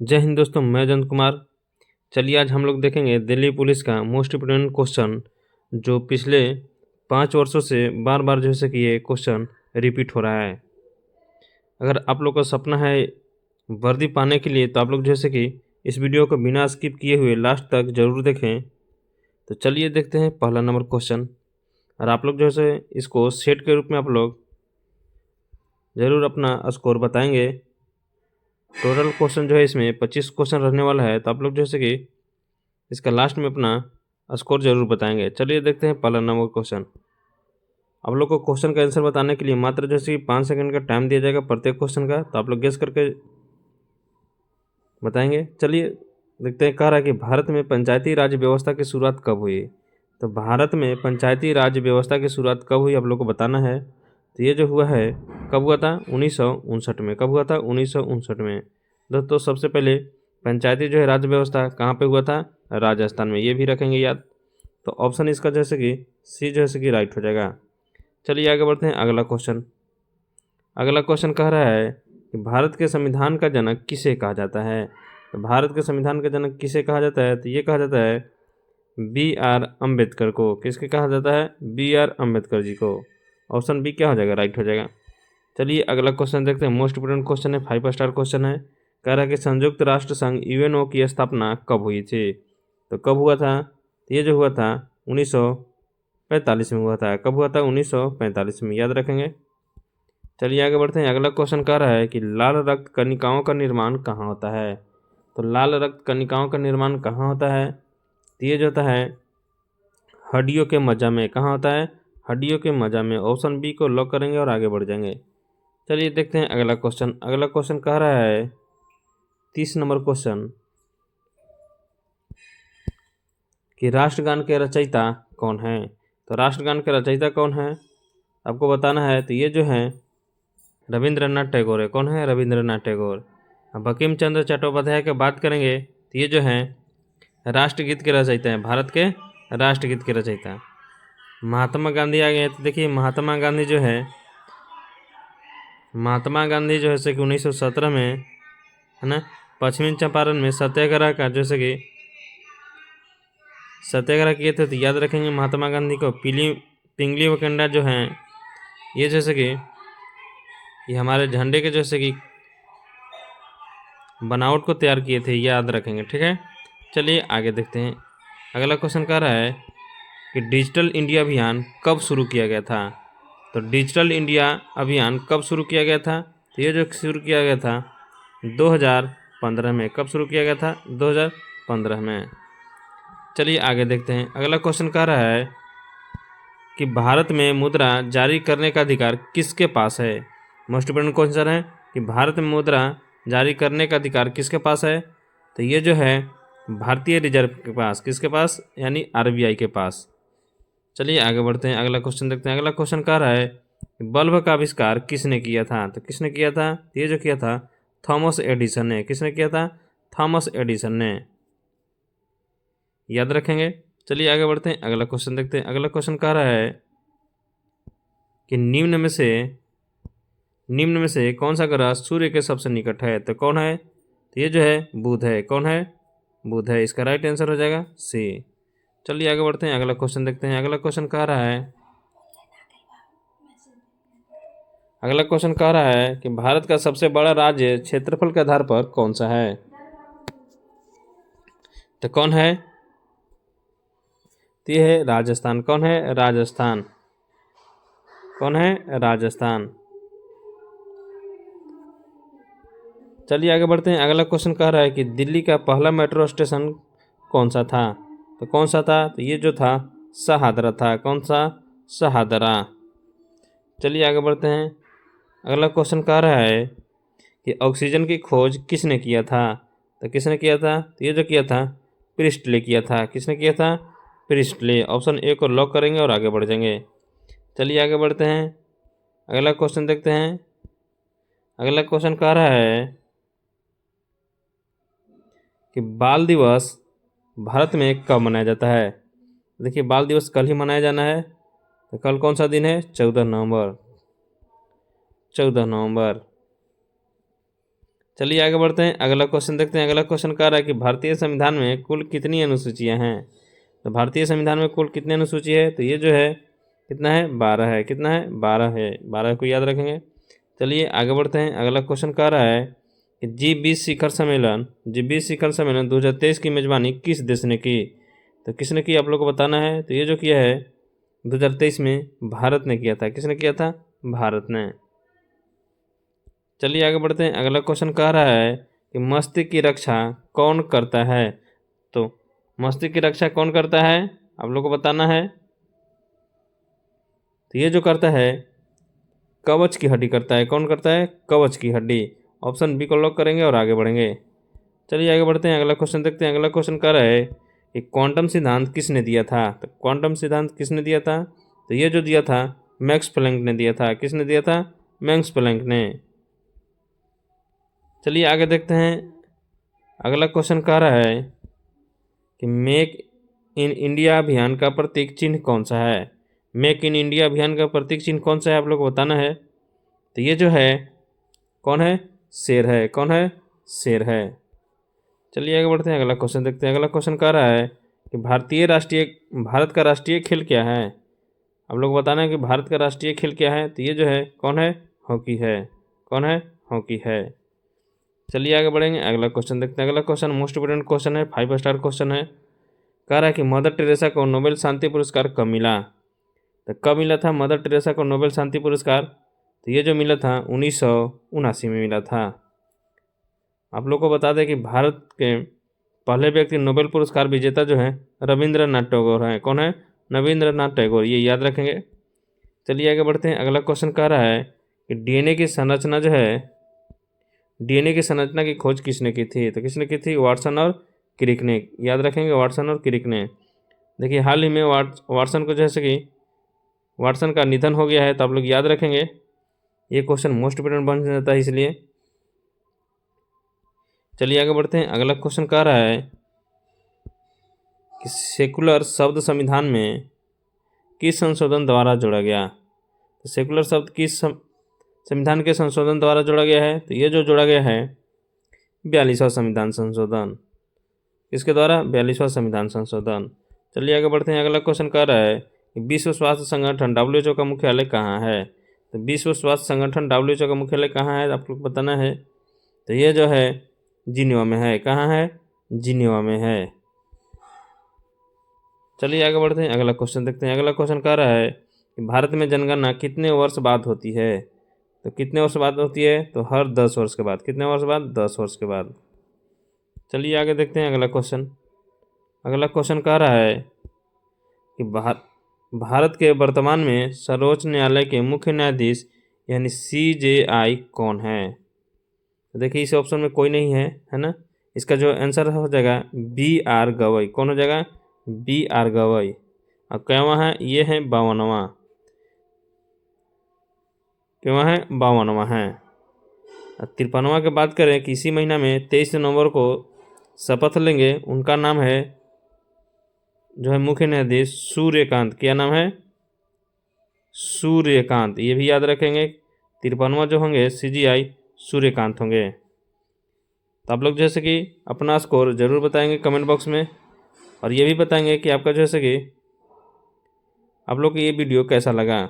जय हिंद दोस्तों, मैं जयंत कुमार। चलिए आज हम लोग देखेंगे दिल्ली पुलिस का मोस्ट इम्पोर्टेंट क्वेश्चन, जो पिछले 5 वर्षों से बार बार जैसे कि ये क्वेश्चन रिपीट हो रहा है। अगर आप लोग का सपना है वर्दी पाने के लिए, तो आप लोग जैसे कि इस वीडियो को बिना स्किप किए हुए लास्ट तक ज़रूर देखें। तो चलिए देखते हैं पहला नंबर क्वेश्चन। और आप लोग जैसे इसको सेट के रूप में आप लोग ज़रूर अपना स्कोर बताएंगे। टोटल क्वेश्चन जो है इसमें 25 क्वेश्चन रहने वाला है, तो आप लोग जैसे कि इसका लास्ट में अपना स्कोर जरूर बताएंगे। चलिए देखते हैं पहला नंबर क्वेश्चन। आप लोग को क्वेश्चन का आंसर बताने के लिए मात्र जैसे कि 5 सेकंड का टाइम दिया जाएगा प्रत्येक क्वेश्चन का, तो आप लोग गेस करके बताएंगे। चलिए देखते हैं, कह रहा है कि भारत में पंचायती राज व्यवस्था की शुरुआत कब हुई। तो भारत में पंचायती राज व्यवस्था की शुरुआत कब हुई आप लोग को बताना है। तो ये जो हुआ है कब हुआ था, 1959 में। कब हुआ था, 1959 में। दोस्तों सबसे पहले पंचायती जो है राज्य व्यवस्था कहाँ पे हुआ था, राजस्थान में। ये भी रखेंगे याद। तो ऑप्शन इसका जैसे कि सी जैसे कि राइट हो जाएगा। चलिए आगे बढ़ते हैं अगला क्वेश्चन। अगला क्वेश्चन कह रहा है कि भारत के संविधान का जनक किसे कहा जाता है। तो भारत के संविधान का जनक किसे कहा जाता है, तो ये कहा जाता है बी आर अम्बेडकर को। किसके कहा जाता है, बी आर अम्बेडकर जी को। ऑप्शन बी क्या हो जाएगा, राइट हो जाएगा। चलिए अगला क्वेश्चन देखते हैं। मोस्ट इंपोर्टेंट क्वेश्चन है, 5 स्टार क्वेश्चन है। कह रहा है कि संयुक्त राष्ट्र संघ यूएनओ की स्थापना कब हुई थी। तो कब हुआ था, तो ये जो हुआ था 1945 में हुआ था। कब हुआ था, 1945 में, याद रखेंगे। चलिए आगे बढ़ते हैं। अगला क्वेश्चन कह रहा है कि लाल रक्त कणिकाओं का निर्माण कहाँ होता है। तो लाल रक्त कणिकाओं का निर्माण कहाँ होता है, तो ये जो होता है हड्डियों के मज्जा में। कहाँ होता है, हड्डियों के मज्जा में। ऑप्शन बी को लॉक करेंगे और आगे बढ़ जाएंगे। चलिए देखते हैं अगला क्वेश्चन। अगला क्वेश्चन कह रहा है 30 नंबर क्वेश्चन कि राष्ट्रगान के रचयिता कौन है। तो राष्ट्रगान के रचयिता कौन है आपको बताना है। तो ये जो है रविंद्रनाथ टैगोर है। कौन है, रविंद्रनाथ टैगोर। अब बंकिम चंद्र चट्टोपाध्याय की बात करेंगे, तो ये जो है राष्ट्रगीत के रचयिता हैं, भारत के राष्ट्रगीत के रचयिता। महात्मा गांधी आ गए। तो देखिए महात्मा गांधी जो है जैसे कि 1917 में, है ना, पश्चिमी चंपारण में सत्याग्रह का जैसे कि सत्याग्रह किए थे। तो याद रखेंगे महात्मा गांधी को। पिंगली वकेंडा जो हैं, ये जैसे कि ये हमारे झंडे के जैसे कि बनावट को तैयार किए थे, याद रखेंगे, ठीक है। चलिए आगे देखते हैं। अगला क्वेश्चन कह रहा है कि डिजिटल इंडिया अभियान कब शुरू किया गया था। तो डिजिटल इंडिया अभियान कब शुरू किया गया था, तो ये जो शुरू किया गया था 2015 में। कब शुरू किया गया था, 2015 में। चलिए आगे देखते हैं। अगला क्वेश्चन कह रहा है कि भारत में मुद्रा जारी करने का अधिकार किसके पास है। मोस्ट इंपोर्टेंट क्वेश्चन है कि भारत में मुद्रा जारी करने का अधिकार किसके पास है। तो ये जो है भारतीय रिजर्व के पास। किसके पास, यानी आरबीआई के पास। चलिए आगे बढ़ते हैं। अगला क्वेश्चन देखते हैं। अगला क्वेश्चन कह रहा है कि बल्ब का आविष्कार किसने किया था। तो किसने किया था, तो ये जो किया था थॉमस एडिसन ने। किसने किया था, थॉमस एडिसन ने, याद रखेंगे। चलिए आगे बढ़ते हैं। अगला क्वेश्चन देखते हैं। अगला क्वेश्चन कह रहा है कि निम्न में से कौन सा ग्रह सूर्य के सबसे निकट है। तो कौन है, तो ये जो है बुध है। कौन है, बुध है। इसका राइट आंसर हो जाएगा सी। चलिए आगे बढ़ते हैं। अगला क्वेश्चन देखते हैं। अगला क्वेश्चन कह रहा है कि भारत का सबसे बड़ा राज्य क्षेत्रफल के आधार पर कौन सा है। तो कौन है, तो ये है राजस्थान। कौन है, राजस्थान। कौन है, राजस्थान। चलिए आगे बढ़ते हैं। अगला क्वेश्चन कह रहा है कि दिल्ली का पहला मेट्रो स्टेशन कौन सा था। तो कौन सा था, तो ये जो था शहादरा था। कौन सा, शहादरा। चलिए आगे बढ़ते हैं। अगला क्वेश्चन कह रहा है कि ऑक्सीजन की खोज किसने किया था। तो किसने किया था, तो ये जो किया था प्रिस्टले किया था। किसने किया था, प्रिस्टले। ऑप्शन ए को लॉक करेंगे और आगे बढ़ जाएंगे। चलिए आगे बढ़ते हैं। अगला क्वेश्चन देखते हैं। अगला क्वेश्चन कह रहा है कि बाल दिवस भारत में कब मनाया जाता है। देखिए बाल दिवस कल ही मनाया जाना है। तो कल कौन सा दिन है, 14 नवंबर। 14 नवंबर। चलिए आगे बढ़ते हैं, अगला क्वेश्चन देखते हैं। अगला क्वेश्चन कह रहा है कि भारतीय संविधान में कुल कितनी अनुसूचियां हैं। तो भारतीय संविधान में कुल कितनी अनुसूची है, तो ये जो है कितना है, 12 है। कितना है, 12 है। 12 को याद रखेंगे। चलिए आगे बढ़ते हैं, अगला क्वेश्चन कह रहा है कि जी 20 शिखर सम्मेलन 2023 की मेजबानी किस देश ने की। तो किसने की, आप लोग को बताना है। तो ये जो किया है 2023 में भारत ने किया था। किसने किया था, भारत ने। चलिए आगे बढ़ते हैं, अगला क्वेश्चन कह रहा है कि मस्तिष्क की रक्षा कौन करता है। तो मस्तिष्क की रक्षा कौन करता है, आप लोग को बताना है। तो ये जो करता है कवच की हड्डी करता है। कौन करता है, कवच की हड्डी। ऑप्शन बी को लॉक करेंगे और आगे बढ़ेंगे। चलिए आगे बढ़ते हैं, अगला क्वेश्चन देखते हैं। अगला क्वेश्चन कह रहा है कि क्वांटम सिद्धांत किसने दिया था। तो क्वांटम सिद्धांत किसने दिया था, तो ये जो दिया था मैक्स प्लैंक ने दिया था। किसने दिया था, मैक्स प्लैंक ने। चलिए आगे देखते हैं, अगला क्वेश्चन कह रहा है कि मेक इन इंडिया अभियान का प्रतीक चिन्ह कौन सा है। मेक इन इंडिया अभियान का प्रतीक चिन्ह कौन सा है, आप लोग को बताना है। तो ये जो है कौन है, शेर है। कौन है, शेर है। चलिए आगे बढ़ते हैं, अगला क्वेश्चन देखते हैं। अगला क्वेश्चन कह रहा है कि भारत का राष्ट्रीय खेल क्या है। आप लोग को बताना है कि भारत का राष्ट्रीय खेल क्या है। तो ये जो है कौन है, हॉकी है। कौन है, हॉकी है। चलिए आगे बढ़ेंगे, अगला क्वेश्चन देखते हैं। अगला क्वेश्चन मोस्ट इंपोर्टेंट क्वेश्चन है, 5 स्टार क्वेश्चन है। कह रहा है कि मदर टेरेसा को नोबेल शांति पुरस्कार कब मिला। तो कब मिला था मदर टेरेसा को नोबेल शांति पुरस्कार, तो ये जो मिला था 1979 में मिला था। आप लोग को बता दें कि भारत के पहले व्यक्ति नोबेल पुरस्कार विजेता जो है रविंद्रनाथ टैगोर हैं। कौन है, रविंद्रनाथ टैगोर, ये याद रखेंगे। चलिए आगे बढ़ते हैं, अगला क्वेश्चन कह रहा है कि डीएनए की संरचना जो है, डीएनए की संरचना की खोज किसने की थी। तो किसने की थी, वाटसन और क्रिक ने। याद रखेंगे, वाटसन और क्रिक ने। देखिए हाल ही में वाटसन को जैसे कि वाटसन का निधन हो गया है, तो आप लोग याद रखेंगे, ये क्वेश्चन मोस्ट इंपोर्टेंट बन जाता है इसलिए। चलिए आगे बढ़ते हैं, अगला क्वेश्चन कह रहा है कि सेकुलर शब्द संविधान में किस संशोधन द्वारा जोड़ा गया। तो सेकुलर शब्द किस संविधान के संशोधन द्वारा जोड़ा गया है। तो ये जो जोड़ा गया है 42वां संविधान संशोधन। इसके द्वारा 42वां संविधान संशोधन। चलिए आगे बढ़ते हैं, अगला क्वेश्चन कह रहा है कि विश्व स्वास्थ्य संगठन WHO का मुख्यालय कहाँ है। तो विश्व स्वास्थ्य संगठन WHO का मुख्यालय कहाँ है, आप लोग बताना है। तो ये जो है जिनेवा में है। कहाँ है, जिनेवा में है। चलिए आगे बढ़ते हैं, अगला क्वेश्चन देखते हैं। अगला क्वेश्चन कह रहा है कि भारत में जनगणना कितने वर्ष बाद होती है। तो कितने वर्ष बाद होती है, तो हर 10 वर्ष के बाद। कितने वर्ष बाद, 10 वर्ष के बाद। चलिए आगे देखते हैं, अगला क्वेश्चन। अगला क्वेश्चन कह रहा है कि भारत के वर्तमान में सर्वोच्च न्यायालय के मुख्य न्यायाधीश यानी CJI कौन है। तो देखिए इस ऑप्शन में कोई नहीं है ना। इसका जो आंसर हो जाएगा BR गवई। कौन हो जाएगा, BR गवई। अब क्या है, ये है 52वां। क्यों है, 52वां है। 53वां की बात करें कि इसी महीना में 23 नवंबर को शपथ लेंगे, उनका नाम है जो है मुख्य न्यायाधीश सूर्यकांत। क्या नाम है, सूर्यकांत। ये भी याद रखेंगे, 53वां जो होंगे CJI सूर्यकांत होंगे। तो आप लोग जैसे कि अपना स्कोर ज़रूर बताएंगे कमेंट बॉक्स में, और ये भी बताएंगे कि आपका जैसे कि आप लोग को ये वीडियो कैसा लगा।